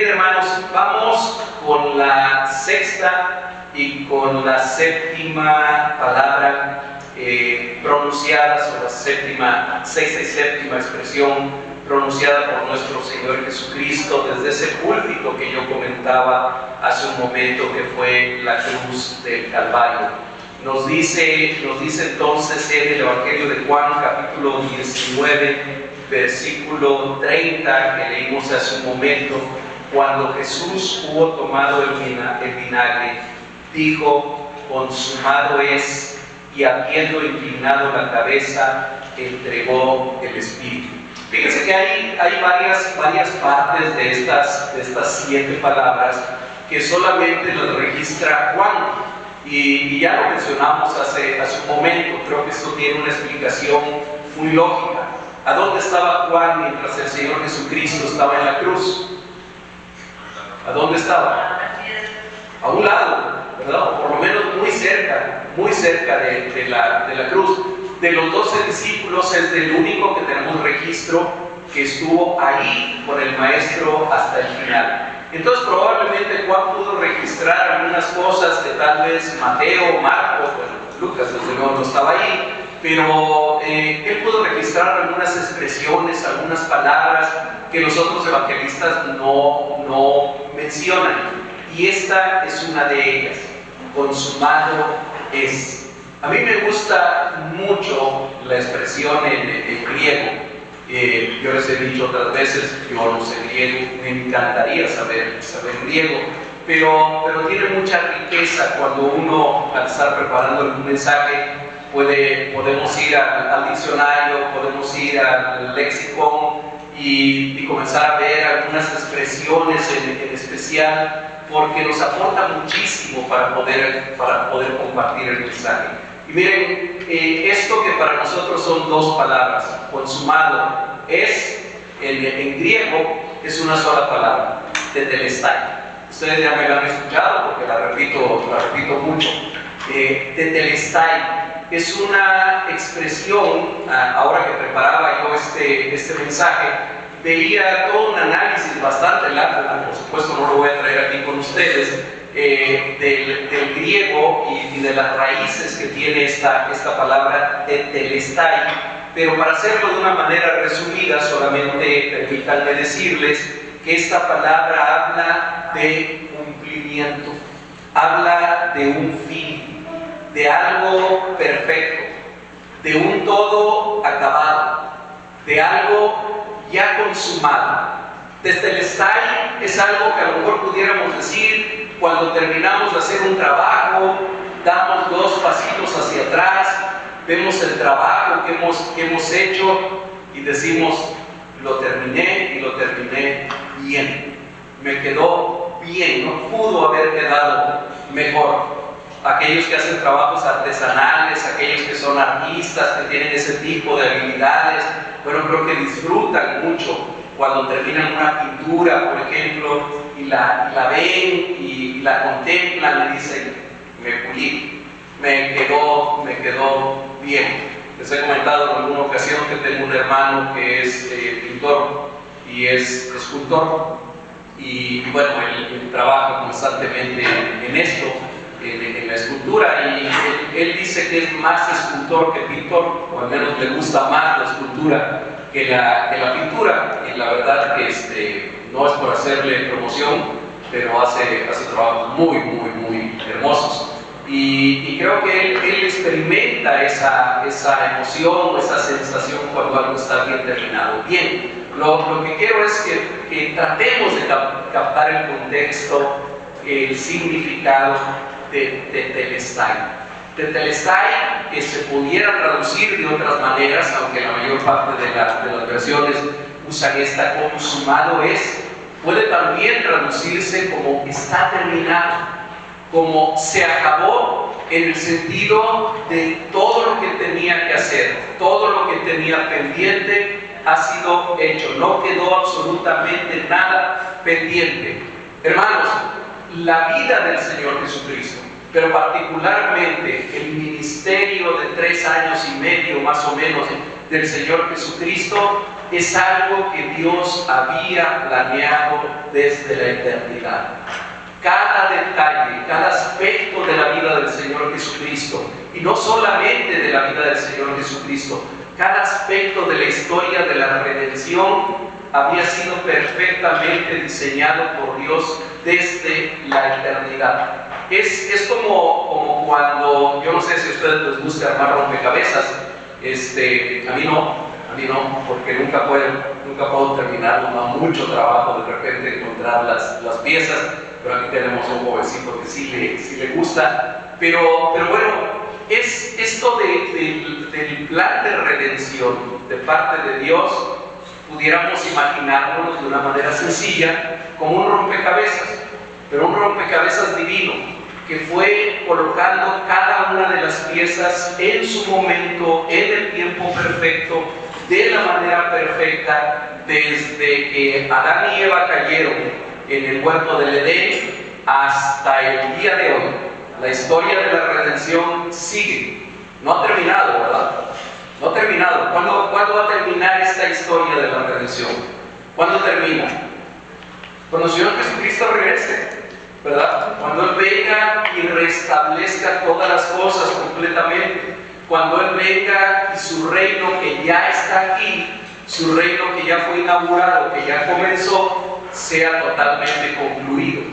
hermanos, vamos con la sexta y con la séptima palabra pronunciadas, o la sexta y séptima expresión pronunciada por nuestro Señor Jesucristo desde ese púlpito que yo comentaba hace un momento, que fue la cruz del Calvario. Nos dice entonces en el Evangelio de Juan, capítulo 19, versículo 30, que leímos hace un momento: cuando Jesús hubo tomado el vinagre, dijo: consumado es, y habiendo inclinado la cabeza, entregó el Espíritu. Fíjense que hay varias partes de estas 7 palabras que solamente las registra Juan, y ya lo mencionamos hace un momento. Creo que esto tiene una explicación muy lógica. ¿A dónde estaba Juan mientras el Señor Jesucristo estaba en la cruz? ¿A dónde estaba? A un lado, ¿verdad? O por lo menos muy cerca de la cruz. De los 12 discípulos es el único que tenemos registro que estuvo ahí con el Maestro hasta el final. Entonces probablemente Juan pudo registrar algunas cosas que tal vez Mateo, Marcos, Lucas desde luego no estaba ahí, pero él pudo registrar algunas expresiones, algunas palabras que los otros evangelistas no mencionan, y esta es una de ellas: consumado es. A mí me gusta mucho la expresión en griego. Yo les he dicho otras veces, yo no sé griego, me encantaría saber griego, pero tiene mucha riqueza cuando uno, al estar preparando algún mensaje, podemos ir al diccionario, podemos ir al lexicon y comenzar a ver algunas expresiones en especial, porque nos aporta muchísimo para poder compartir el mensaje. Y miren, esto que para nosotros son 2 palabras, consumado es, en griego es una sola palabra, tetelestai. Ustedes ya me la han escuchado porque la repito mucho. Tetelestai es una expresión. Ahora que preparaba yo este mensaje, veía todo un análisis bastante largo, por supuesto no lo voy a traer aquí con ustedes, del griego y de las raíces que tiene esta palabra tetelestai, pero para hacerlo de una manera resumida, solamente permítanme decirles que esta palabra habla de cumplimiento, habla de un fin, de algo perfecto, de un todo acabado, de algo ya consumado. Tetelestai es algo que a lo mejor pudiéramos decir cuando terminamos de hacer un trabajo, damos 2 pasitos hacia atrás, vemos el trabajo que hemos hecho y decimos: lo terminé, y lo terminé bien, me quedó bien, no pudo haber quedado mejor. Aquellos que hacen trabajos artesanales, aquellos que son artistas, que tienen ese tipo de habilidades, bueno, creo que disfrutan mucho cuando terminan una pintura, por ejemplo, y la ven y la contemplan y dicen: me pulí, me quedó bien. Les he comentado en alguna ocasión que tengo un hermano que es pintor y es escultor, y bueno, él trabaja constantemente en esto, en la escultura, y él dice que es más escultor que pintor, o al menos le gusta más la escultura que la pintura, y la verdad que no es por hacerle promoción, pero hace trabajos muy hermosos, y creo que él experimenta esa emoción, esa sensación cuando algo está bien terminado. Bien, lo que quiero es que tratemos de captar el contexto, el significado de tetelestai. Tetelestai, que se pudiera traducir de otras maneras, aunque la mayor parte de las versiones usan esta: consumado es, puede también traducirse como está terminado, como se acabó, en el sentido de todo lo que tenía que hacer, todo lo que tenía pendiente ha sido hecho, no quedó absolutamente nada pendiente. Hermanos, la vida del Señor Jesucristo, pero particularmente el ministerio de 3 años y medio más o menos del Señor Jesucristo, es algo que Dios había planeado desde la eternidad. Cada detalle, cada aspecto de la vida del Señor Jesucristo, y no solamente de la vida del Señor Jesucristo, cada aspecto de la historia de la redención había sido perfectamente diseñado por Dios desde la eternidad. Es como cuando, yo no sé si a ustedes les gusta armar rompecabezas, a mí no, porque nunca puedo terminarlo, da mucho trabajo de repente encontrar las piezas, pero aquí tenemos un jovencito que sí le gusta, pero bueno, es esto del plan de redención de parte de Dios. Pudiéramos imaginarnos de una manera sencilla como un rompecabezas, pero un rompecabezas divino que fue colocando cada una de las piezas en su momento, en el tiempo perfecto, de la manera perfecta, desde que Adán y Eva cayeron en el huerto del Edén hasta el día de hoy. La historia de la redención sigue, no ha terminado, ¿verdad? No ha terminado. ¿Cuándo va a terminar esta historia de la redención? ¿Cuándo termina? Cuando el Señor Jesucristo regrese, ¿verdad? Cuando Él venga y restablezca todas las cosas completamente. Cuando Él venga y su reino que ya está aquí, su reino que ya fue inaugurado, que ya comenzó, sea totalmente concluido.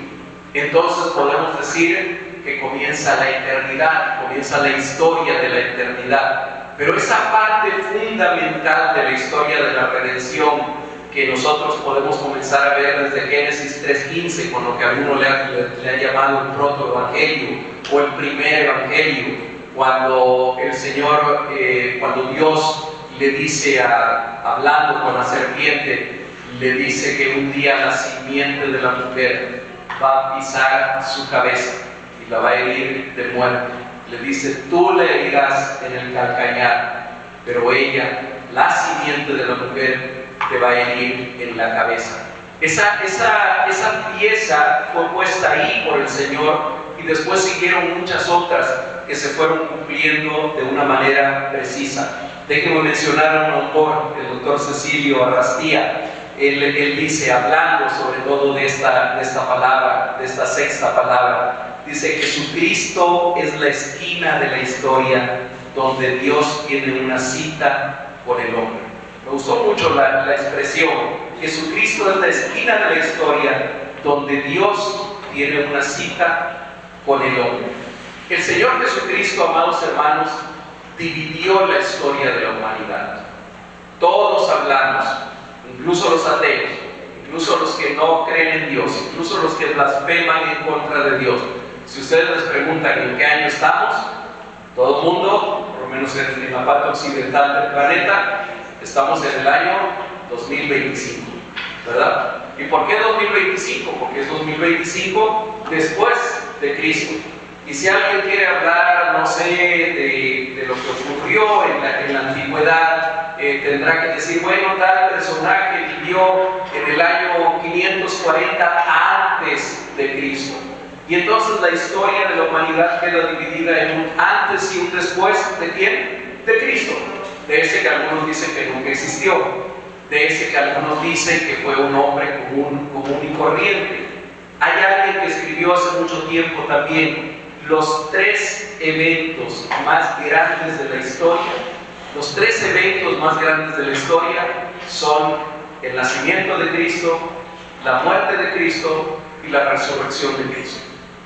Entonces podemos decir que comienza la eternidad, comienza la historia de la eternidad. Pero esa parte fundamental de la historia de la redención que nosotros podemos comenzar a ver desde Génesis 3:15, con lo que a alguno le ha llamado el protoevangelio o el primer evangelio, cuando el Señor, cuando Dios le dice, hablando con la serpiente, le dice que un día la simiente de la mujer va a pisar su cabeza y la va a herir de muerte. Le dice, tú le herirás en el calcañar, pero ella, la simiente de la mujer, te va a herir en la cabeza. Esa pieza fue puesta ahí por el Señor y después siguieron muchas otras que se fueron cumpliendo de una manera precisa. Déjenme mencionar a un autor, el doctor Cecilio Arrastía. Él dice, hablando sobre todo de esta palabra, de esta sexta palabra, dice: Jesucristo es la esquina de la historia donde Dios tiene una cita con el hombre. Me gustó mucho la expresión. Jesucristo es la esquina de la historia donde Dios tiene una cita con el hombre. El Señor Jesucristo, amados hermanos, dividió la historia de la humanidad. Todos hablamos, incluso los ateos, incluso los que no creen en Dios, incluso los que blasfeman en contra de Dios. Si ustedes les preguntan en qué año estamos, todo el mundo, por lo menos en la parte occidental del planeta, estamos en el año 2025, ¿verdad? ¿Y por qué 2025? Porque es 2025 después de Cristo. Y si alguien quiere hablar, no sé, de lo que ocurrió en la antigüedad, tendrá que decir, bueno, tal personaje vivió en el año 540 antes de Cristo. Y entonces la historia de la humanidad queda dividida en un antes y un después. ¿De quién? De Cristo. De ese que algunos dicen que nunca existió. De ese que algunos dicen que fue un hombre común y corriente. Hay alguien que escribió hace mucho tiempo también los tres eventos más grandes de la historia. Los tres eventos más grandes de la historia son el nacimiento de Cristo, la muerte de Cristo y la resurrección de Cristo.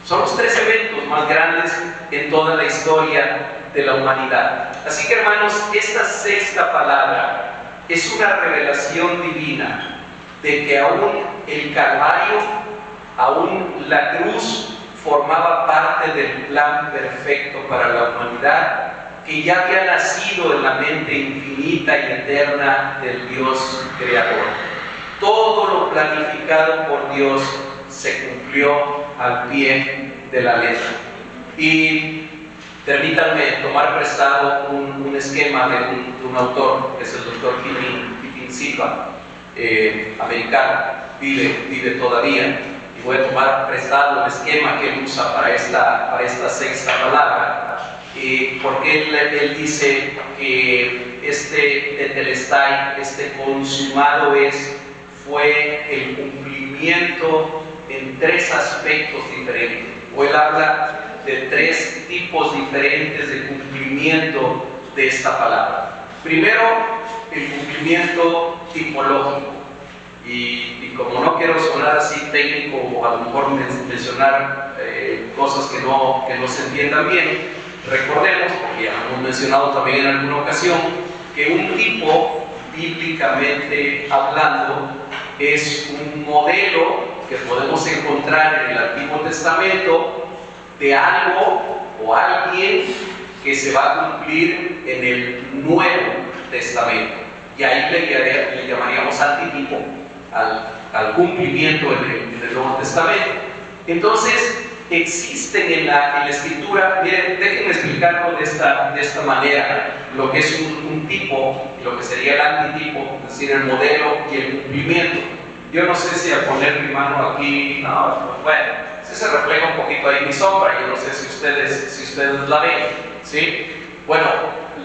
Son los tres eventos más grandes en toda la historia de la humanidad. Así que, hermanos, esta sexta palabra es una revelación divina de que aún el Calvario, aún la cruz, formaba parte del plan perfecto para la humanidad, que ya había nacido en la mente infinita y eterna del Dios creador. Todo lo planificado por Dios se cumplió al pie de la letra. Y permítanme tomar prestado un esquema de un autor, que es el doctor Kipin Silva, americano, vive todavía. Y voy a tomar prestado el esquema que él usa para esta sexta palabra, porque él dice que este tetelestai, este consumado es, fue el cumplimiento en tres aspectos diferentes. O él habla de tres tipos diferentes de cumplimiento de esta palabra. Primero, el cumplimiento tipológico. Y como no quiero sonar así técnico o a lo mejor mencionar cosas que no se entiendan bien, recordemos, porque ya hemos mencionado también en alguna ocasión, que un tipo, bíblicamente hablando, es un modelo que podemos encontrar en el Antiguo Testamento de algo o alguien que se va a cumplir en el Nuevo Testamento. Y ahí le llamaríamos antitipo al cumplimiento en el Nuevo Testamento. Entonces, existen en la Escritura, miren, déjenme explicarlo de esta manera, lo que es un tipo, lo que sería el antitipo, es decir, el modelo y el cumplimiento. Yo no sé si al poner mi mano aquí, no, bueno, se refleja un poquito ahí mi sombra, yo no sé si ustedes la ven, ¿sí? Bueno,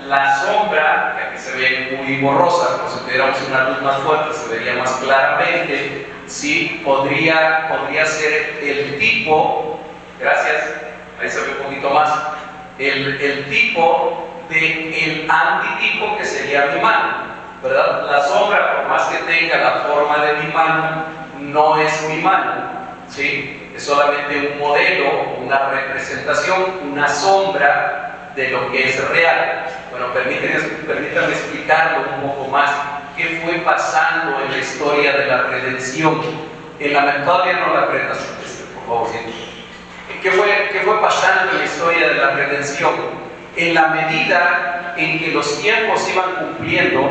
la sombra, que aquí se ve muy borrosa, como si tuviéramos una luz más fuerte, se vería más claramente, ¿sí? Podría ser el tipo, gracias, ahí se ve un poquito más, el tipo del antitipo que sería mi mano, ¿verdad? La sombra, por más que tenga la forma de mi mano, no es mi mano, ¿sí? Es solamente un modelo, una representación, una sombra de lo que es real. Bueno, permítanme explicarlo un poco más. ¿Qué fue pasando en la historia de la redención? Todavía no la aprendas, por favor. ¿Qué fue pasando en la historia de la redención? En la medida en que los tiempos iban cumpliendo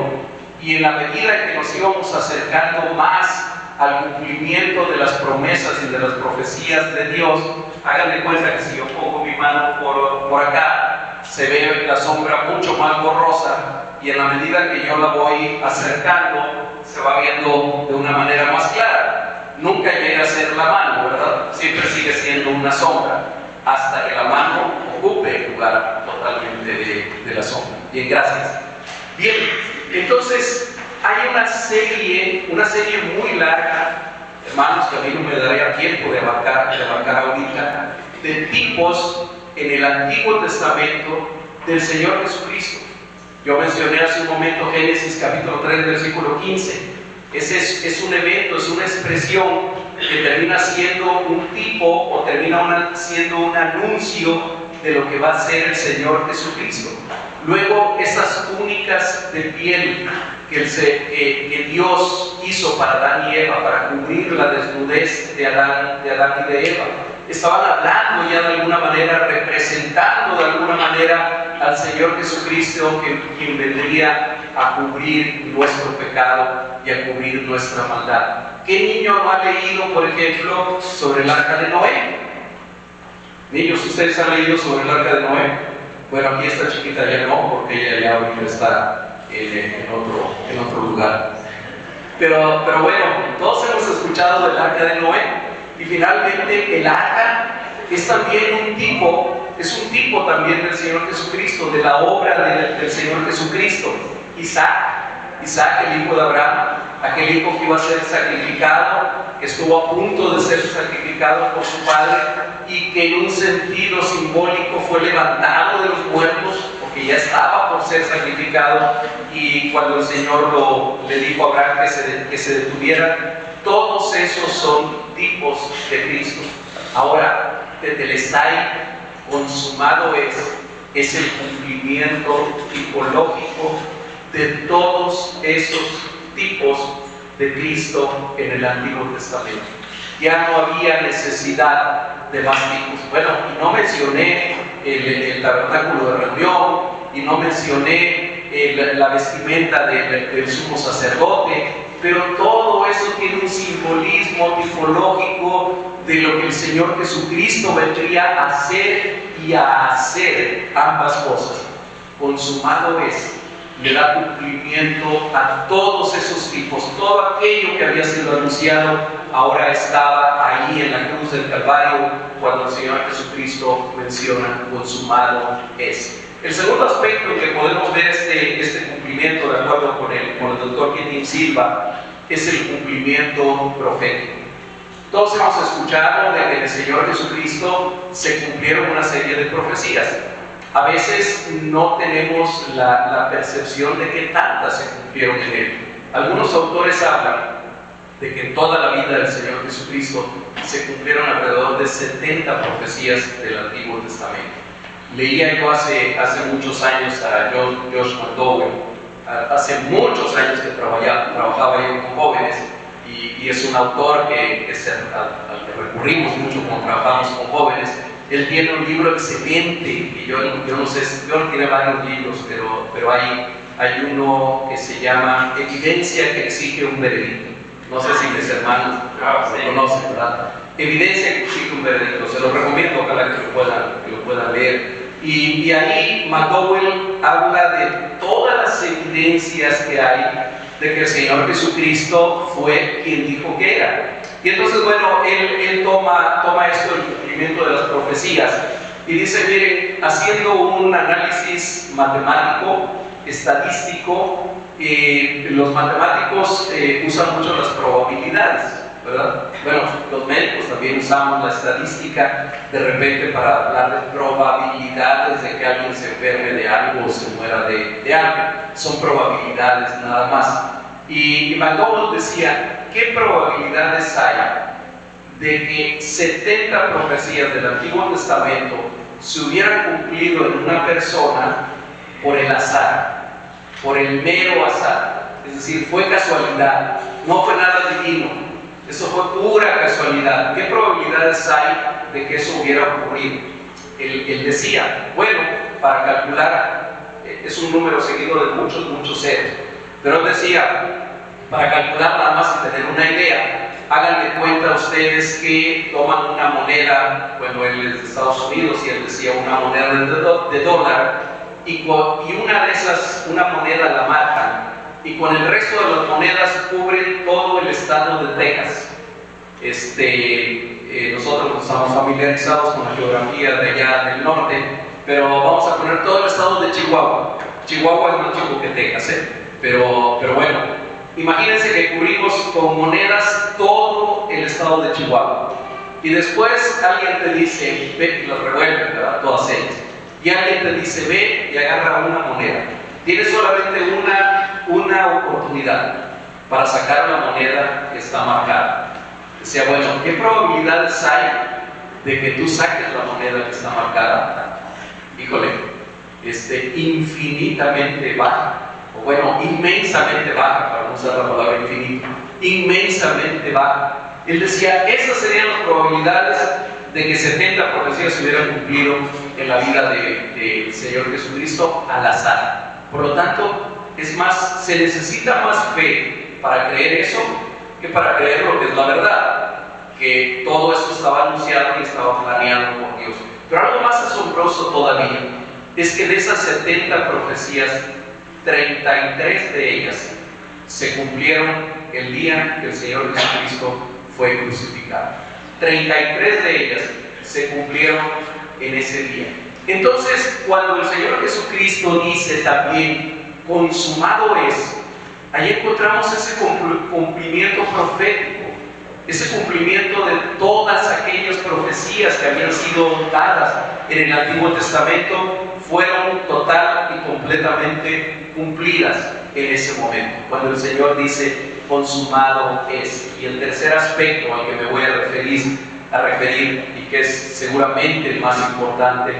y en la medida en que nos íbamos acercando más al cumplimiento de las promesas y de las profecías de Dios, hagan de cuenta que si yo pongo mi mano por acá, se ve la sombra mucho más borrosa, y en la medida que yo la voy acercando, se va viendo de una manera más clara. Nunca llega a ser la mano, ¿verdad? Siempre sigue siendo una sombra, hasta que la mano ocupe el lugar totalmente de la sombra. Bien, gracias. Bien, entonces hay una serie muy larga, hermanos, que a mí no me daría tiempo de abarcar ahorita, de tipos en el Antiguo Testamento del Señor Jesucristo. Yo mencioné hace un momento Génesis capítulo 3, versículo 15. Ese es un evento, es una expresión que termina siendo un tipo o termina siendo un anuncio de lo que va a ser el Señor Jesucristo. Luego, esas túnicas de piel que Dios hizo para Adán y Eva, para cubrir la desnudez de Adán y de Eva, estaban hablando ya de alguna manera, representando de alguna manera al Señor Jesucristo, quien vendría a cubrir nuestro pecado y a cubrir nuestra maldad. ¿Qué niño no ha leído, por ejemplo, sobre el arca de Noé? Niños, ¿ustedes han leído sobre el arca de Noé? Bueno, aquí esta chiquita ya no, porque ella ya ahorita está en otro lugar. Pero bueno, todos hemos escuchado del arca de Noé, y finalmente el arca es también un tipo también del Señor Jesucristo, de la obra del Señor Jesucristo. Isaac, el hijo de Abraham, aquel hijo que iba a ser sacrificado, que estuvo a punto de ser sacrificado por su padre, y que en un sentido simbólico fue levantado de los muertos, porque ya estaba por ser sacrificado, y cuando el Señor le dijo a Abraham que se detuviera. Todos esos son tipos de Cristo. Ahora, tetelestai, consumado es el cumplimiento tipológico de todos esos tipos de Cristo en el Antiguo Testamento. Ya no había necesidad de más tipos. Bueno, y no mencioné el tabernáculo de reunión, y no mencioné la vestimenta del sumo sacerdote, pero todo eso tiene un simbolismo tipológico de lo que el Señor Jesucristo vendría a hacer y a hacer ambas cosas. Consumado es. le da cumplimiento a todos esos tipos. Todo aquello que había sido anunciado ahora estaba ahí en la cruz del Calvario cuando el Señor Jesucristo menciona: consumado es. El segundo aspecto en que podemos ver este cumplimiento, de acuerdo con el doctor Keating Silva, es el cumplimiento profético. Todos hemos escuchado de que en el Señor Jesucristo se cumplieron una serie de profecías. A veces no tenemos la percepción de que tantas se cumplieron en Él. Algunos autores hablan de que en toda la vida del Señor Jesucristo se cumplieron alrededor de 70 profecías del Antiguo Testamento. Leía yo hace muchos años a Josh McDowell, hace muchos años que trabajaba yo con jóvenes, y es un autor al que recurrimos mucho cuando trabajamos con jóvenes. Él tiene un libro excelente, y yo no sé, yo no tiene varios libros, pero hay uno que se llama Evidencia que exige un veredicto. No sé si mis hermanos lo conocen, ¿verdad? Evidencia que exige un veredicto. Se lo recomiendo, ojalá que lo puedan leer. Y ahí McDowell habla de todas las evidencias que hay de que el Señor Jesucristo fue quien dijo que era. Y entonces, bueno, él toma esto, el cumplimiento de las profecías, y dice: miren, haciendo un análisis matemático, estadístico, los matemáticos usan mucho las probabilidades, ¿verdad? Bueno, los médicos también usamos la estadística de repente para hablar de probabilidades de que alguien se enferme de algo o se muera de algo. Son probabilidades nada más. Y McDowell decía: ¿qué probabilidades hay de que 70 profecías del Antiguo Testamento se hubieran cumplido en una persona por el azar, por el mero azar? Es decir, fue casualidad, no fue nada divino, eso fue pura casualidad. ¿Qué probabilidades hay de que eso hubiera ocurrido? Él decía: bueno, para calcular, es un número seguido de muchos ceros, pero él decía, para calcular nada más y tener una idea, háganle cuenta ustedes que toman una moneda, bueno, él es de Estados Unidos y él decía una moneda de dólar, y una de esas, una moneda la marcan, y con el resto de las monedas cubren todo el estado de Texas. Nosotros estamos familiarizados con la geografía de allá del norte, pero vamos a poner todo el estado de Chihuahua. Chihuahua es más chico que Texas, pero bueno, imagínense que cubrimos con monedas todo el estado de Chihuahua, y después alguien te dice, ve, y las revuelve, ¿verdad? Todas ellas, y alguien te dice, ve y agarra una moneda. Tienes solamente una oportunidad para sacar una moneda que está marcada. Decía, bueno, ¿qué probabilidades hay de que tú saques la moneda que está marcada? Híjole, infinitamente baja, o bueno, inmensamente baja, para no usar la palabra infinito, inmensamente baja. Él decía, esas serían las probabilidades de que 70 profecías se hubieran cumplido en la vida del Señor Jesucristo al azar. Por lo tanto, es más, se necesita más fe para creer eso que para creer lo que es la verdad, que todo esto estaba anunciado y estaba planeado por Dios. Pero algo más asombroso todavía es que de esas 70 profecías, 33 de ellas se cumplieron el día que el Señor Jesucristo fue crucificado. 33 de ellas se cumplieron en ese día. Entonces, cuando el Señor Jesucristo dice también, consumado es, ahí encontramos ese cumplimiento profético, ese cumplimiento de todas aquellas profecías que habían sido dadas en el Antiguo Testamento, fueron total y completamente cumplidas en ese momento, cuando el Señor dice, consumado es. Y el tercer aspecto al que me voy a referir y que es seguramente el más importante,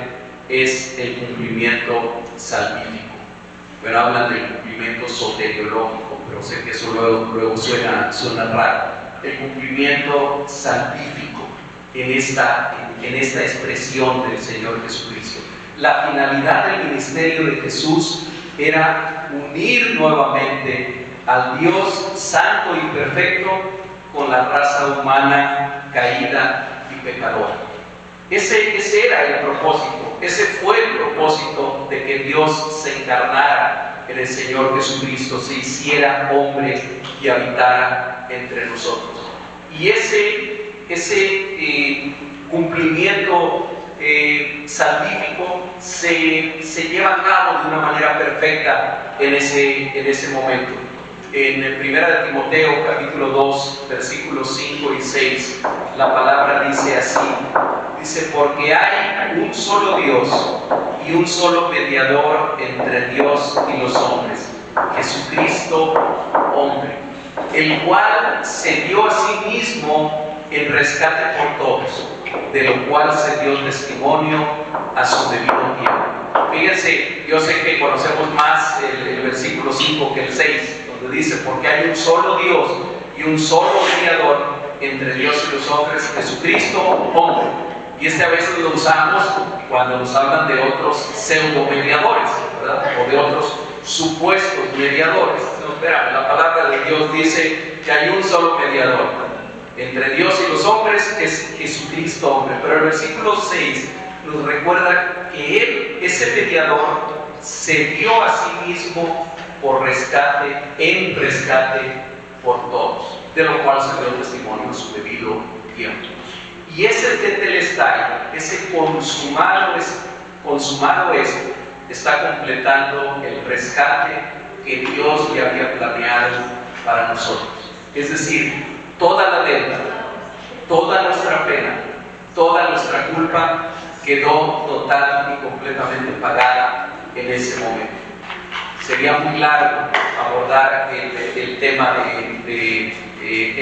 es el cumplimiento salvífico. Bueno, hablan del cumplimiento soteriológico, pero sé que eso luego suena raro. El cumplimiento salvífico en esta expresión del Señor Jesucristo. La finalidad del ministerio de Jesús era unir nuevamente al Dios santo y perfecto con la raza humana caída y pecadora. Ese era el propósito, ese fue el propósito de que Dios se encarnara en el Señor Jesucristo se hiciera hombre y habitara entre nosotros. Y ese cumplimiento salvífico se lleva a cabo de una manera perfecta en ese momento. En el 1 de Timoteo capítulo 2 versículos 5 y 6 la palabra dice así, dice: porque hay un solo Dios y un solo mediador entre Dios y los hombres, Jesucristo hombre, el cual se dio a sí mismo en rescate por todos, de lo cual se dio testimonio a su debido tiempo. Fíjense, yo sé que conocemos más el versículo 5 que el 6, donde dice: porque hay un solo Dios y un solo mediador entre Dios y los hombres, Jesucristo hombre. Y a veces lo usamos cuando nos hablan de otros pseudo mediadores, ¿verdad? O de otros supuestos mediadores. No, espérame, la palabra de Dios dice que hay un solo mediador entre Dios y los hombres, que es Jesucristo hombre. Pero el versículo 6 nos recuerda que Él, ese mediador, se dio a sí mismo por rescate, en rescate por todos, de lo cual se dio testimonio en su debido tiempo. Y ese tetelestai, ese consumado es, está completando el rescate que Dios ya había planeado para nosotros. Es decir, toda la deuda, toda nuestra pena, toda nuestra culpa quedó total y completamente pagada en ese momento. Sería muy largo abordar el tema de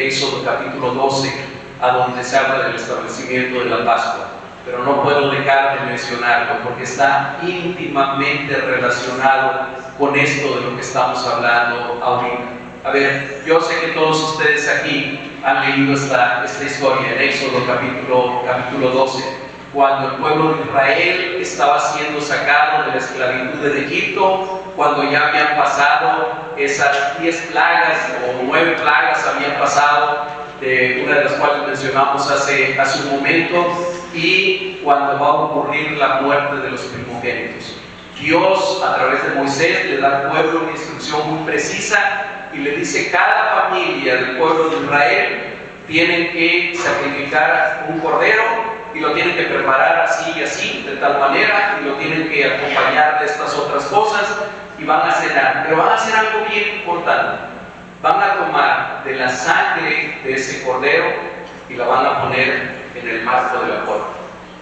Éxodo capítulo 12, a donde se habla del establecimiento de la Pascua, pero no puedo dejar de mencionarlo porque está íntimamente relacionado con esto de lo que estamos hablando ahorita. A ver, yo sé que todos ustedes aquí han leído esta historia en Éxodo capítulo 12, cuando el pueblo de Israel estaba siendo sacado de la esclavitud de Egipto, cuando ya habían pasado esas 10 plagas o 9 plagas habían pasado, una de las cuales mencionamos hace un momento, y cuando va a ocurrir la muerte de los primogénitos. Dios, a través de Moisés, le da al pueblo una instrucción muy precisa y le dice: cada familia del pueblo de Israel tiene que sacrificar un cordero y lo tienen que preparar así y así, de tal manera, y lo tienen que acompañar de estas otras cosas, y van a cenar. Pero van a hacer algo bien importante: van a tomar de la sangre de ese cordero y la van a poner en el marco de la puerta,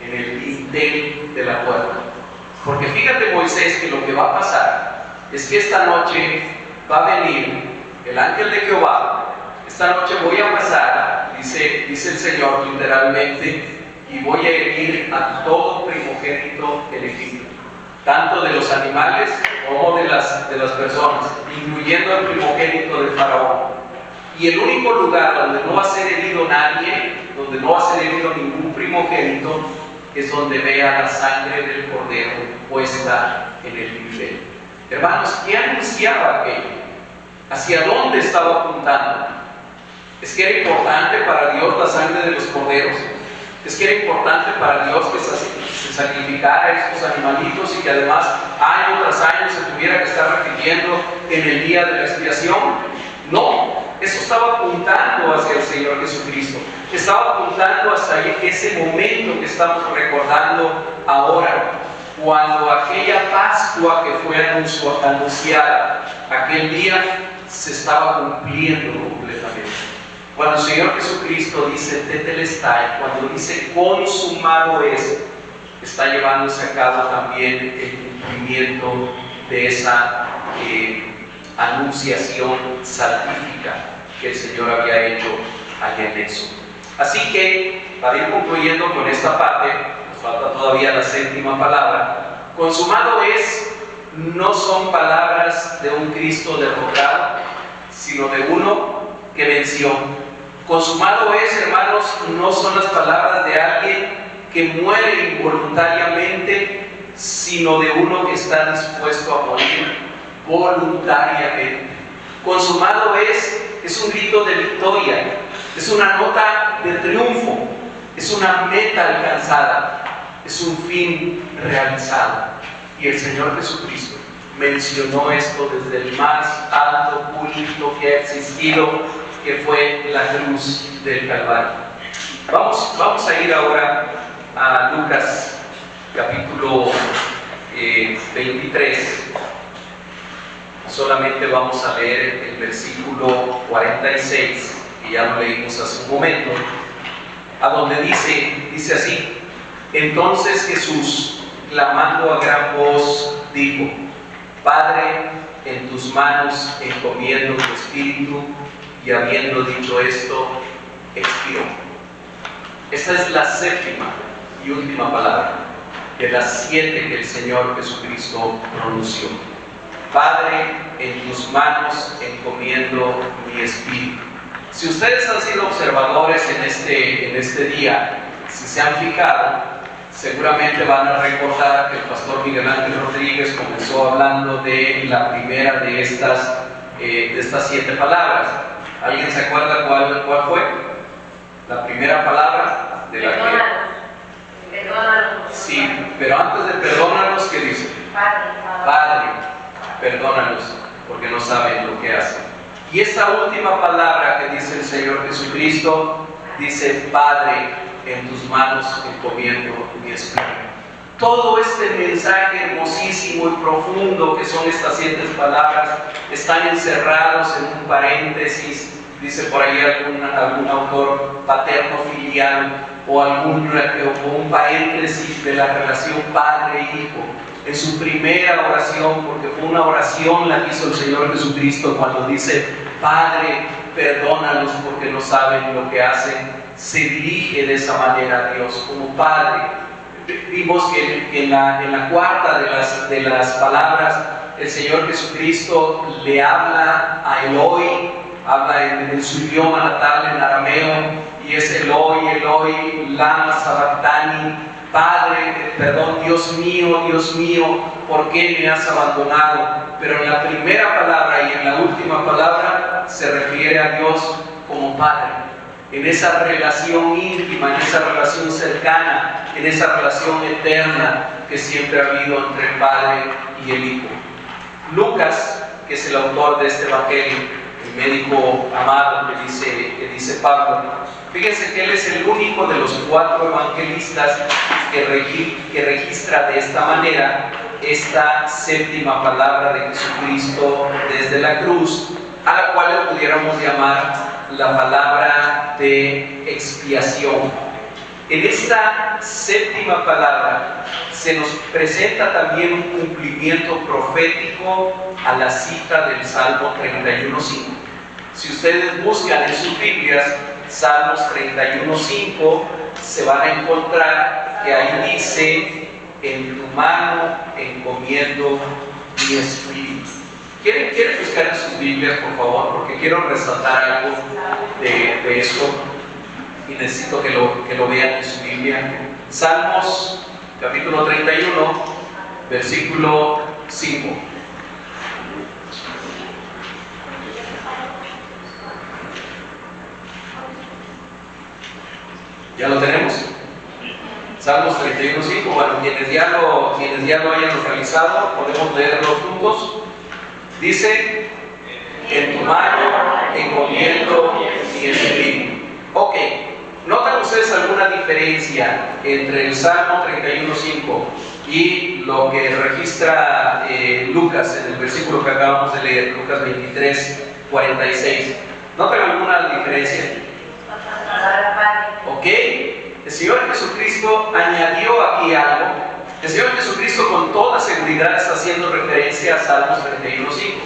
en el dintel de la puerta. Porque fíjate, Moisés, que lo que va a pasar es que esta noche va a venir el ángel de Jehová. Esta noche voy a pasar, dice el Señor literalmente, y voy a herir a todo primogénito en Egipto, tanto de los animales como de las personas, incluyendo el primogénito del faraón. Y el único lugar donde no va a ser herido nadie, donde no va a ser herido ningún primogénito, es donde vea la sangre del cordero puesta en el dintel. Hermanos, ¿qué anunciaba aquello? ¿Hacia dónde estaba apuntando? ¿Es que era importante para Dios la sangre de los corderos? ¿Es que era importante para Dios que se sacrificara estos animalitos y que además año tras año se tuviera que estar repitiendo en el día de la expiación? No, eso estaba apuntando hacia el Señor Jesucristo. Estaba apuntando hasta ese momento que estamos recordando ahora, cuando aquella Pascua que fue anunciada, aquel día se estaba cumpliendo completamente. Cuando el Señor Jesucristo dice tetelestai, cuando dice consumado es, está llevándose a cabo también el cumplimiento de esa anunciación salvífica que el Señor había hecho allá en Éxodo. Así que, para ir concluyendo con esta parte, nos falta todavía la séptima palabra. Consumado es, no son palabras de un Cristo derrotado, sino de uno que venció. Consumado es, hermanos, no son las palabras de alguien que muere involuntariamente, sino de uno que está dispuesto a morir voluntariamente. Consumado es un grito de victoria, es una nota de triunfo, es una meta alcanzada, es un fin realizado. Y el Señor Jesucristo mencionó esto desde el más alto punto que ha existido, que fue la cruz del Calvario. Vamos a ir ahora a Lucas capítulo 23. Solamente vamos a leer el versículo 46, que ya lo leímos hace un momento, a donde dice así: entonces Jesús, clamando a gran voz, dijo: Padre, en tus manos encomiendo tu espíritu. Y habiendo dicho esto, expiró. Esta es la séptima y última palabra de las 7 que el Señor Jesucristo pronunció. Padre, en tus manos encomiendo mi espíritu. Si ustedes han sido observadores en este día, si se han fijado, seguramente van a recordar que el pastor Miguel Ángel Rodríguez comenzó hablando de la primera de estas 7 palabras. ¿Alguien se acuerda cuál fue? La primera palabra de la que... Perdónanos. Sí, pero antes de perdónanos, ¿qué dice? Padre, perdónanos, porque no saben lo que hacen. Y esta última palabra que dice el Señor Jesucristo, dice: Padre, en tus manos encomiendo mi espíritu. Todo este mensaje hermosísimo y profundo que son estas 7 palabras están encerrados en un paréntesis, dice por ahí algún autor paterno-filial, o un paréntesis de la relación padre-hijo. En su primera oración, porque fue una oración la que hizo el Señor Jesucristo cuando dice: Padre, perdónalos porque no saben lo que hacen, se dirige de esa manera a Dios como Padre. Vimos que en la cuarta de las palabras, el Señor Jesucristo le habla a Eloi, habla en su idioma natal, en arameo, y es Eloi, Eloi, lama sabactani, Padre, perdón, Dios mío, ¿por qué me has abandonado? Pero en la primera palabra y en la última palabra se refiere a Dios como Padre. En esa relación íntima, en esa relación cercana, en esa relación eterna que siempre ha habido entre el Padre y el Hijo. Lucas, que es el autor de este evangelio, el médico amado que dice Pablo, fíjense que él es el único de los 4 evangelistas que registra de esta manera esta séptima palabra de Jesucristo desde la cruz, a la cual le pudiéramos llamar la palabra de expiación. En esta séptima palabra se nos presenta también un cumplimiento profético a la cita del Salmo 31:5. Si ustedes buscan en sus Biblias Salmos 31:5, se van a encontrar que ahí dice: en tu mano encomiendo mi espíritu. ¿Quieren buscar en sus Biblias, por favor? Porque quiero resaltar algo de esto y necesito que lo vean en su Biblia. Salmos capítulo 31, versículo 5. ¿Ya lo tenemos? Salmos 31:5. Bueno, quienes ya lo hayan localizado, podemos leerlo juntos. Dice: en tu mano encomiendo mi espíritu. Ok, ¿notan ustedes alguna diferencia entre el Salmo 31:5 y lo que registra Lucas en el versículo que acabamos de leer, Lucas 23:46? ¿Notan alguna diferencia? Ok, el Señor Jesucristo añadió aquí algo. El Señor Jesucristo con toda seguridad está haciendo referencia a Salmos 31:5.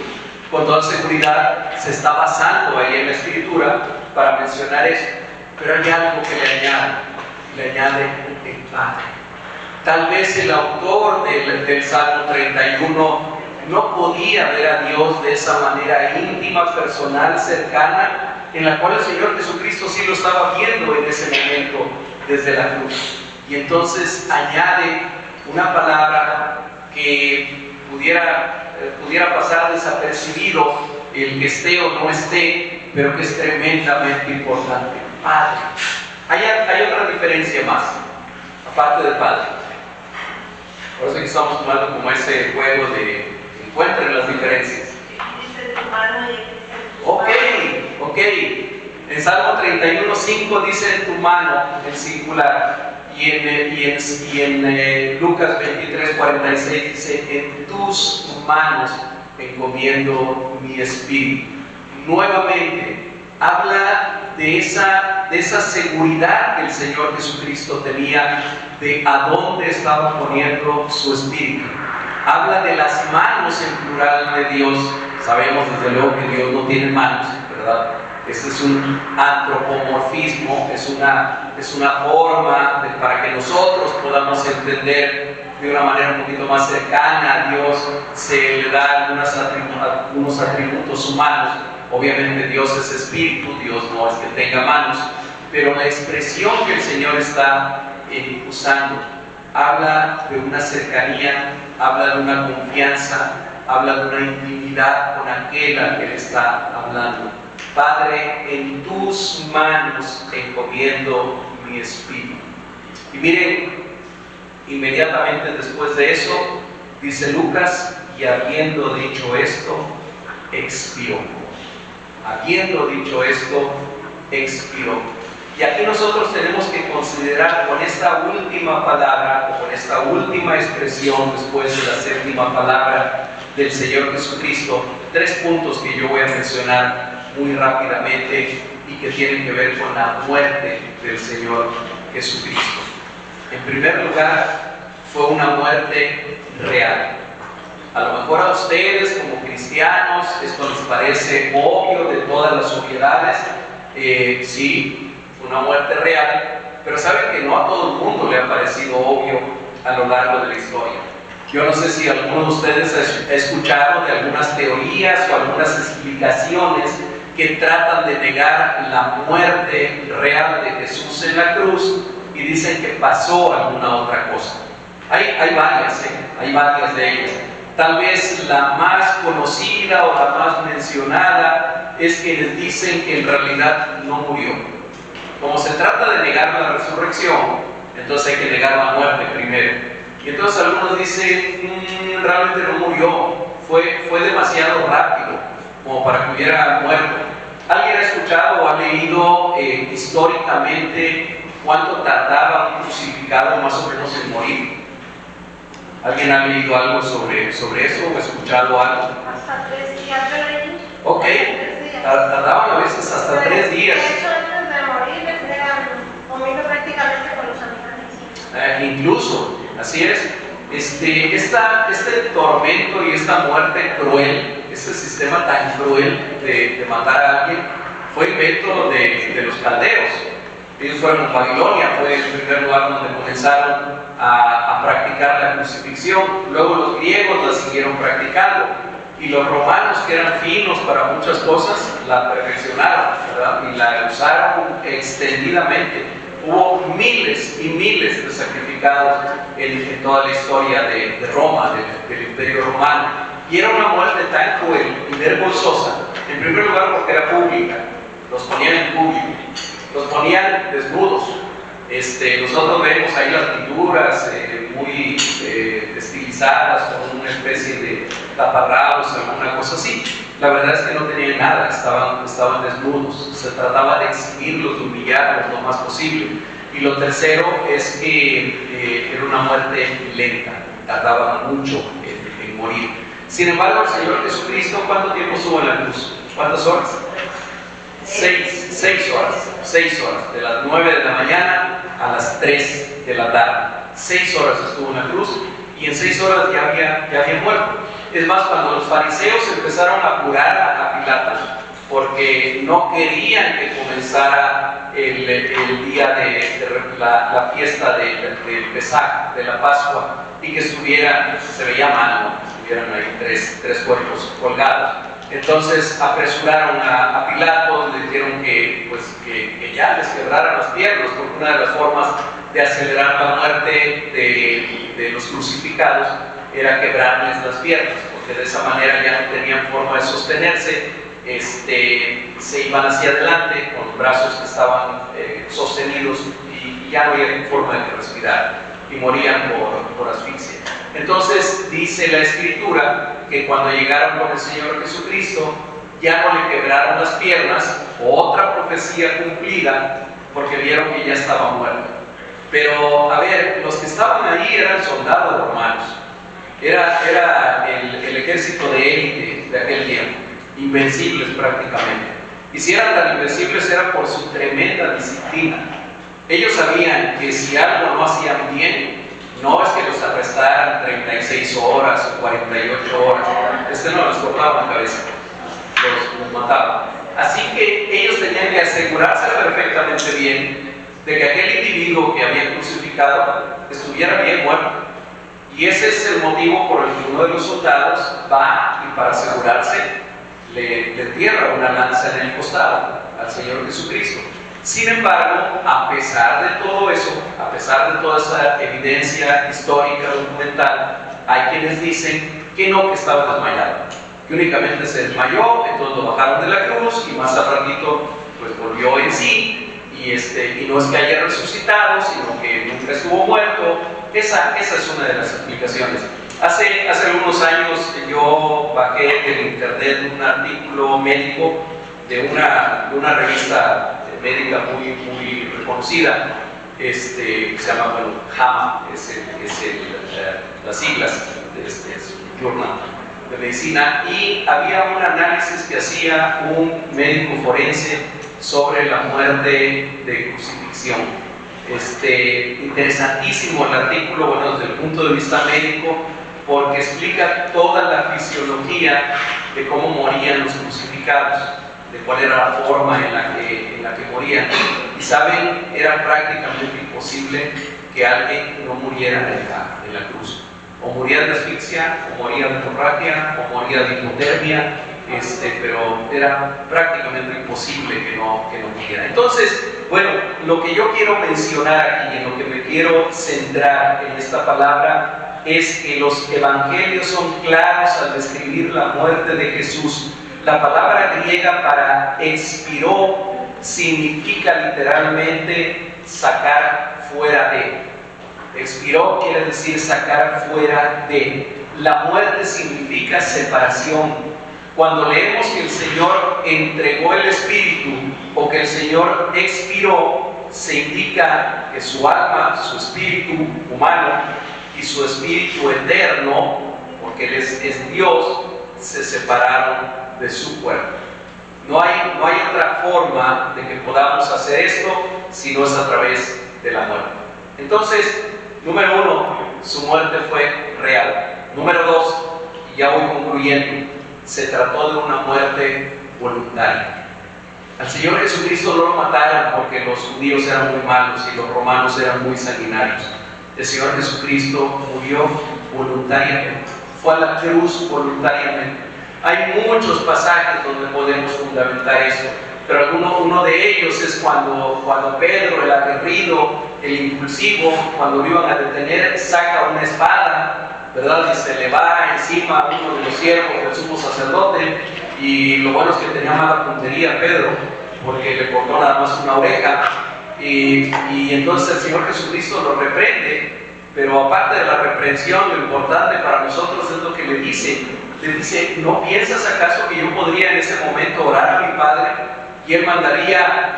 Con toda seguridad se está basando ahí en la Escritura para mencionar eso. Pero hay algo que le añade el Padre. Tal vez el autor del Salmo 31 no podía ver a Dios de esa manera íntima, personal, cercana, en la cual el Señor Jesucristo sí lo estaba viendo en ese momento desde la cruz. Y entonces añade una palabra que pudiera pasar desapercibido, el que esté o no esté, pero que es tremendamente importante: Padre. Hay otra diferencia más, aparte de Padre. Por eso que estamos tomando como ese juego de Encuentren las diferencias. Ok. En Salmo 31:5 dice en tu mano, en singular. Y en Lucas 23:46 dice, en tus manos encomiendo mi espíritu. Nuevamente, habla de esa seguridad que el Señor Jesucristo tenía de a dónde estaba poniendo su espíritu. Habla de las manos en plural de Dios. Sabemos desde luego que Dios no tiene manos, ¿verdad? Este es un antropomorfismo, es una forma para que nosotros podamos entender de una manera un poquito más cercana a Dios. Se le da algunos atributos humanos. Obviamente Dios es espíritu, Dios no es que tenga manos, pero la expresión que el Señor está usando habla de una cercanía, habla de una confianza, habla de una intimidad con aquel al que le está hablando. Padre, en tus manos encomiendo mi espíritu. Y miren, inmediatamente después de eso, dice Lucas, y habiendo dicho esto, expiró. Habiendo dicho esto, expiró. Y aquí nosotros tenemos que considerar con esta última palabra, o con esta última expresión después de la séptima palabra del Señor Jesucristo, 3 puntos que yo voy a mencionar muy rápidamente y que tienen que ver con la muerte del Señor Jesucristo. En primer lugar, fue una muerte real. A lo mejor a ustedes como cristianos esto les parece obvio, de todas las obviedades. Sí, una muerte real, pero saben que no a todo el mundo le ha parecido obvio a lo largo de la historia. Yo no sé si alguno de ustedes ha escuchado de algunas teorías o algunas explicaciones que tratan de negar la muerte real de Jesús en la cruz y dicen que pasó alguna otra cosa. Hay varias de ellas. Tal vez la más conocida o la más mencionada es que les dicen que en realidad no murió. Como se trata de negar la resurrección, entonces hay que negar la muerte primero. Y entonces algunos dicen, realmente no murió, fue demasiado rápido como para que hubiera muerto. ¿Alguien ha escuchado o ha leído históricamente cuánto tardaba un crucificado más o menos en morir? ¿Alguien ha leído algo sobre eso o escuchado algo? Hasta 3 días yo leí. Ok, tardaban a veces hasta 3 días. De hecho, antes de morir les entregan comiendo prácticamente con los animales. Incluso, así es. Este tormento y esta muerte cruel, este sistema tan cruel de matar a alguien, fue invento de los caldeos. Ellos fueron a Babilonia, fue el primer lugar donde comenzaron a practicar la crucifixión. Luego los griegos la siguieron practicando y los romanos, que eran finos para muchas cosas, la perfeccionaron, ¿verdad? Y la usaron extendidamente. Hubo miles y miles de sacrificados en toda la historia de Roma, del Imperio Romano. Y era una muerte tan cruel y vergonzosa, en primer lugar porque era pública, los ponían en público, los ponían desnudos. Nosotros vemos ahí las pinturas muy estilizadas, con una especie de taparrabos, alguna cosa así. La verdad es que no tenían nada, estaban desnudos. Se trataba de exhibirlos, de humillarlos lo más posible. Y lo tercero es que era una muerte lenta, tardaban mucho en morir. Sin embargo, el Señor Jesucristo, ¿cuánto tiempo estuvo en la cruz? ¿Cuántas horas? 6 horas. 6 horas, de las 9 de la mañana a las 3 de la tarde. 6 horas estuvo en la cruz y en 6 horas ya había muerto. Es más, cuando los fariseos empezaron a apurar a Pilato, porque no querían que comenzara el día de la fiesta del Pesaj, de la Pascua, y que se veía mal, ¿no? Que estuvieran ahí tres cuerpos colgados. Entonces apresuraron a Pilato, le dijeron que ya les quebraran las piernas, porque una de las formas de acelerar la muerte de los crucificados era quebrarles las piernas, porque de esa manera ya no tenían forma de sostenerse, se iban hacia adelante con los brazos que estaban sostenidos y ya no había forma de respirar y morían por asfixia. Entonces dice la Escritura que cuando llegaron con el Señor Jesucristo, ya no le quebraron las piernas, otra profecía cumplida, porque vieron que ya estaba muerto. Pero, a ver, los que estaban ahí eran soldados romanos, era el ejército de élite de aquel tiempo, invencibles prácticamente. Y si eran tan invencibles era por su tremenda disciplina. Ellos sabían que si algo no hacían bien, no es que los arrestaran 36 horas o 48 horas, no les cortaban la cabeza, los mataban. Así que ellos tenían que asegurarse perfectamente bien de que aquel individuo que habían crucificado estuviera bien muerto. Y ese es el motivo por el que uno de los soldados va y para asegurarse le entierra una lanza en el costado al Señor Jesucristo. Sin embargo, a pesar de todo eso, a pesar de toda esa evidencia histórica, documental, hay quienes dicen que no, que estaba desmayado, que únicamente se desmayó, entonces lo bajaron de la cruz y más al ratito pues volvió en sí, y no es que haya resucitado, sino que nunca estuvo muerto. Esa es una de las explicaciones. Hace algunos años yo bajé del internet un artículo médico de una revista médica muy reconocida, que se llama, JAMA, las siglas de este journal de medicina, y había un análisis que hacía un médico forense sobre la muerte de crucifixión. Interesantísimo el artículo, bueno, desde el punto de vista médico, porque explica toda la fisiología de cómo morían los crucificados, de cuál era la forma en la que morían. Y saben, era prácticamente imposible que alguien no muriera en la cruz. O moría de asfixia, o moría de hemorragia, o moría de hipotermia, pero era prácticamente imposible que no muriera. Entonces, bueno, lo que yo quiero mencionar aquí, en lo que me quiero centrar en esta palabra, es que los evangelios son claros al describir la muerte de Jesús. La palabra griega para expiró significa literalmente sacar fuera de. Expiró quiere decir sacar fuera de. La muerte significa separación. Cuando leemos que el Señor entregó el Espíritu o que el Señor expiró, se indica que su alma, su espíritu humano y su espíritu eterno, porque Él es Dios, se separaron de su cuerpo. No hay otra forma de que podamos hacer esto si no es a través de la muerte. Entonces, número uno, su muerte fue real. Número dos, y ya voy concluyendo, se trató de una muerte voluntaria. Al Señor Jesucristo no lo mataron porque los judíos eran muy malos y los romanos eran muy sanguinarios. El Señor Jesucristo murió voluntariamente, fue a la cruz voluntariamente. Hay muchos pasajes donde podemos fundamentar esto, pero uno de ellos es cuando Pedro, el aguerrido, el impulsivo, cuando lo iban a detener, saca una espada, ¿verdad? Y se le va encima a uno de los siervos del sumo sacerdote, y lo bueno es que tenía mala puntería Pedro, porque le cortó nada más una oreja, y entonces el Señor Jesucristo lo reprende, pero aparte de la reprensión, lo importante para nosotros es lo que le dice, ¿no piensas acaso que yo podría en ese momento orar a mi Padre y Él mandaría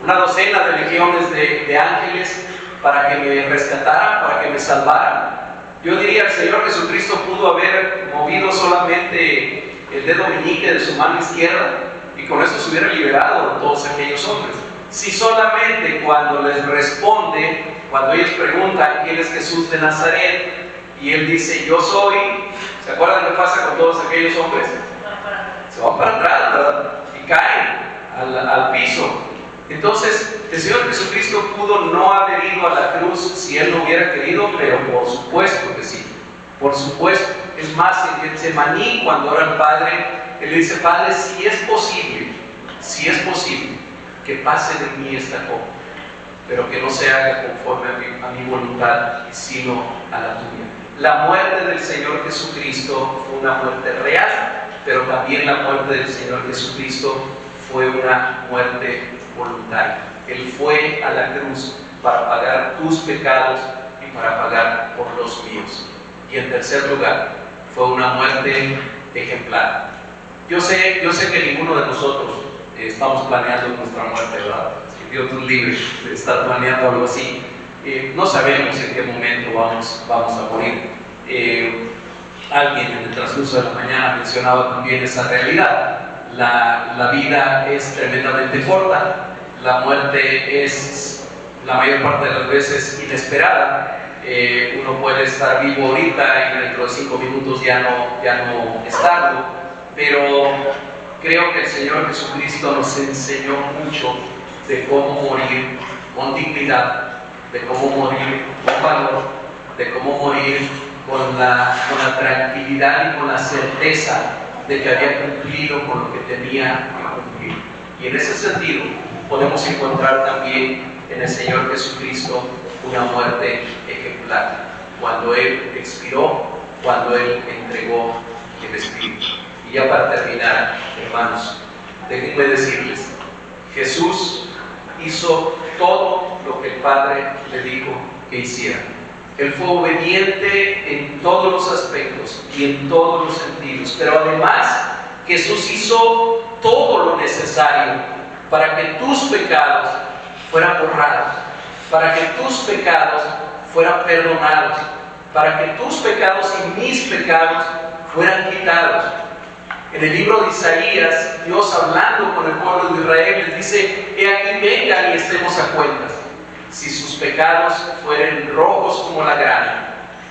una docena de legiones de ángeles para que me rescataran, para que me salvaran? Yo diría, el Señor Jesucristo pudo haber movido solamente el dedo meñique de su mano izquierda y con eso se hubiera liberado de todos aquellos hombres. Si solamente cuando les responde, cuando ellos preguntan quién es Jesús de Nazaret, y Él dice, yo soy, ¿se acuerdan qué pasa con todos aquellos hombres? Se van para atrás, ¿verdad? Y caen al piso. Entonces, el Señor Jesucristo pudo no haber ido a la cruz si Él no hubiera querido, pero por supuesto que sí, por supuesto. Es más, en Getsemaní, cuando ora al Padre, Él le dice, Padre, si es posible, que pase de mí esta copa, pero que no se haga conforme a mi voluntad, sino a la tuya. La muerte del Señor Jesucristo fue una muerte real, pero también la muerte del Señor Jesucristo fue una muerte voluntaria. Él fue a la cruz para pagar tus pecados y para pagar por los míos. Y en tercer lugar, fue una muerte ejemplar. Yo sé que ninguno de nosotros estamos planeando nuestra muerte, ¿verdad? Si Dios nos libre de estar planeando algo así. No sabemos en qué momento vamos a morir. Alguien en el transcurso de la mañana mencionaba también esa realidad. La vida es tremendamente corta. La muerte es la mayor parte de las veces inesperada. Uno puede estar vivo ahorita y dentro de 5 minutos ya no estarlo, pero creo que el Señor Jesucristo nos enseñó mucho de cómo morir con dignidad, de cómo morir con valor, de cómo morir con la tranquilidad y con la certeza de que había cumplido con lo que tenía que cumplir. Y en ese sentido podemos encontrar también en el Señor Jesucristo una muerte ejemplar, cuando Él expiró, cuando Él entregó el Espíritu. Y ya para terminar, hermanos, déjenme decirles, Jesús hizo todo lo que el Padre le dijo que hiciera. Él fue obediente en todos los aspectos y en todos los sentidos, pero además Jesús hizo todo lo necesario para que tus pecados fueran borrados, para que tus pecados fueran perdonados, para que tus pecados y mis pecados fueran quitados. En el libro de Isaías, Dios hablando con el pueblo de Israel les dice: he aquí, vengan y estemos a cuentas. Si sus pecados fueren rojos como la grana,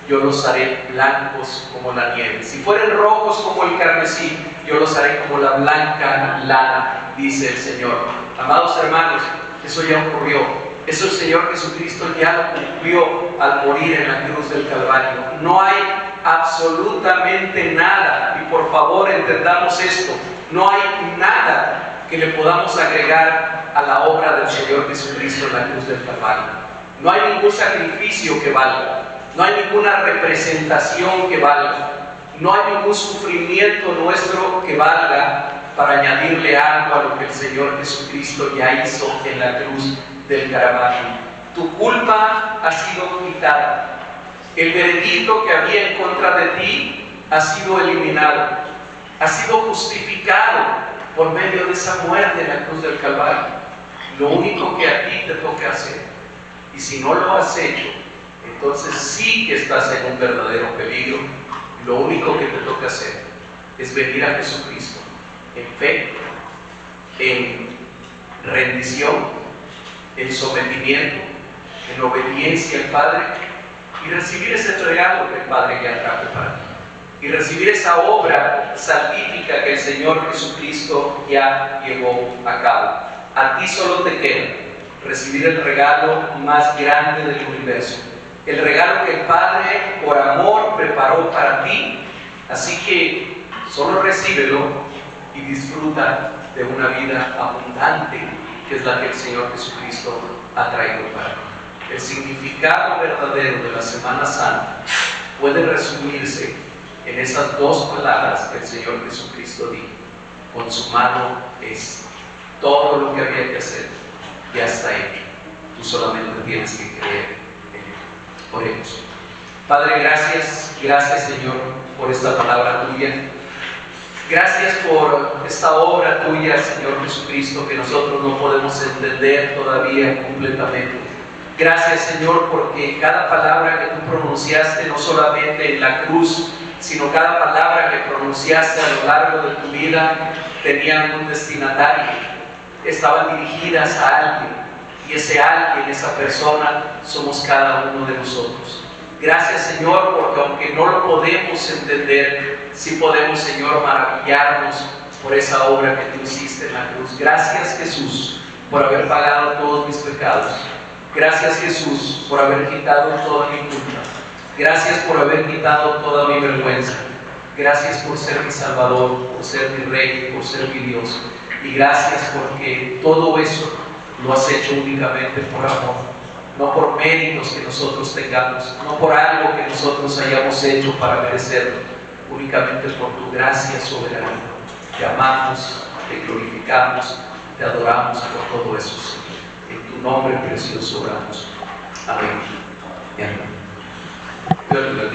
yo los haré blancos como la nieve. Si fueren rojos como el carmesí, yo los haré como la blanca lana, dice el Señor. Amados hermanos, eso ya ocurrió. Eso el Señor Jesucristo ya lo cumplió al morir en la cruz del Calvario. No hay absolutamente nada, y por favor entendamos esto, no hay nada que le podamos agregar a la obra del Señor Jesucristo en la cruz del Calvario. No hay ningún sacrificio que valga, no hay ninguna representación que valga, no hay ningún sufrimiento nuestro que valga para añadirle algo a lo que el Señor Jesucristo ya hizo en la cruz del Calvario. Tu culpa ha sido quitada. El veredicto que había en contra de ti ha sido eliminado, ha sido justificado por medio de esa muerte en la cruz del Calvario. Lo único que a ti te toca hacer, y si no lo has hecho, entonces sí que estás en un verdadero peligro. Lo único que te toca hacer es venir a Jesucristo en fe, en rendición, en sometimiento, en obediencia al Padre, y recibir ese regalo que el Padre ya trajo para ti, y recibir esa obra salvífica que el Señor Jesucristo ya llevó a cabo. A ti solo te queda recibir el regalo más grande del universo, el regalo que el Padre por amor preparó para ti. Así que solo recíbelo y disfruta de una vida abundante, que es la que el Señor Jesucristo ha traído para ti. El significado verdadero de la Semana Santa puede resumirse en esas dos palabras que el Señor Jesucristo dijo: consumado es. Todo lo que había que hacer ya está hecho. Tú solamente tienes que creer en Él. Oremos. Padre, gracias Señor por esta palabra tuya. Gracias por esta obra tuya, Señor Jesucristo, que nosotros no podemos entender todavía completamente. Gracias, Señor, porque cada palabra que tú pronunciaste, no solamente en la cruz, sino cada palabra que pronunciaste a lo largo de tu vida, tenían un destinatario. Estaban dirigidas a alguien, y ese alguien, esa persona, somos cada uno de nosotros. Gracias, Señor, porque aunque no lo podemos entender, sí podemos, Señor, maravillarnos por esa obra que tú hiciste en la cruz. Gracias, Jesús, por haber pagado todos mis pecados. Gracias, Jesús, por haber quitado toda mi culpa. Gracias por haber quitado toda mi vergüenza. Gracias por ser mi Salvador, por ser mi Rey, por ser mi Dios. Y gracias porque todo eso lo has hecho únicamente por amor, no por méritos que nosotros tengamos, no por algo que nosotros hayamos hecho para merecerlo, únicamente por tu gracia soberana. Te amamos, te glorificamos, te adoramos por todo eso, Señor. En tu nombre precioso oramos. Amén. Dios te bendiga.